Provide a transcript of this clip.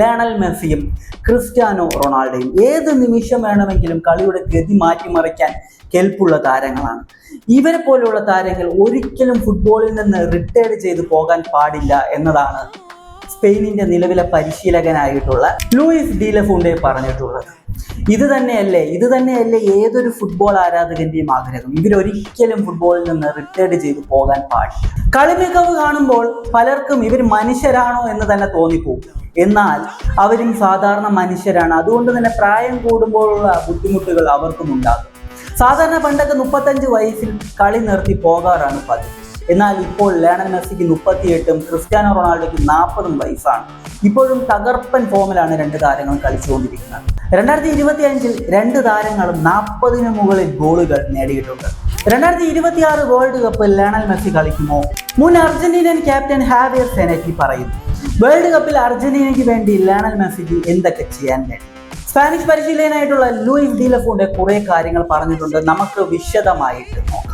Lionel മെസ്സിയും Cristiano റൊണാൾഡോയും ഏത് നിമിഷം വേണമെങ്കിലും കളിയുടെ ഗതി മാറ്റിമറിക്കാൻ കെൽപ്പുള്ള താരങ്ങളാണ്. ഇവരെ പോലെയുള്ള താരങ്ങൾ ഒരിക്കലും ഫുട്ബോളിൽ നിന്ന് റിട്ടയർഡ് ചെയ്തു പോകാൻ പാടില്ല എന്നതാണ് സ്പെയിനിന്റെ നിലവിലെ പരിശീലകനായിട്ടുള്ള ലൂയിസ് ഡി ലഫൂണ്ടെ പറഞ്ഞിട്ടുള്ളത്. ഇത് തന്നെയല്ലേ ഏതൊരു ഫുട്ബോൾ ആരാധകന്റെയും ആഗ്രഹം. ഇവരൊരിക്കലും ഫുട്ബോളിൽ നിന്ന് റിട്ടയർഡ് ചെയ്തു പോകാൻ പാടില്ല. കളി മികവ് കാണുമ്പോൾ പലർക്കും ഇവർ മനുഷ്യരാണോ എന്ന് തന്നെ തോന്നിപ്പോകും. എന്നാൽ അവരും സാധാരണ മനുഷ്യരാണ്. അതുകൊണ്ട് തന്നെ പ്രായം കൂടുമ്പോഴുള്ള ബുദ്ധിമുട്ടുകൾ അവർക്കും ഉണ്ടാകും. സാധാരണ പണ്ടൊക്കെ 35 വയസ്സിൽ കളി നിർത്തി പോകാറാണ് പതിവ്. എന്നാൽ ഇപ്പോൾ ലയണൽ മെസ്സിക്ക് 38ഉം ക്രിസ്ത്യാനോ റൊണാൾഡോയ്ക്ക് 40 വയസ്സാണ്. ഇപ്പോഴും തകർപ്പൻ ഫോമിലാണ് രണ്ട് താരങ്ങളും കളിച്ചുകൊണ്ടിരിക്കുന്നത്. 2025 രണ്ട് താരങ്ങളും 40ന് മുകളിൽ ഗോളുകൾ നേടിയിട്ടുണ്ട്. 2026 വേൾഡ് കപ്പിൽ ലയണൽ മെസ്സി കളിക്കുമോ? മുൻ അർജന്റീനൻ ക്യാപ്റ്റൻ ഹാവിയർ സെനറ്റി പറയുന്നു, വേൾഡ് കപ്പിൽ അർജന്റീനയ്ക്ക് വേണ്ടി ലയണൽ മെസ്സിക്ക് എന്തൊക്കെ ചെയ്യാൻ വേണ്ടി. സ്പാനിഷ് പരിശീലകനായിട്ടുള്ള ലൂയിസ് ഡി ലഫൂണ്ടെ കുറെ കാര്യങ്ങൾ പറഞ്ഞിട്ടുണ്ട്. നമുക്ക് വിശദമായിട്ട് നോക്കാം.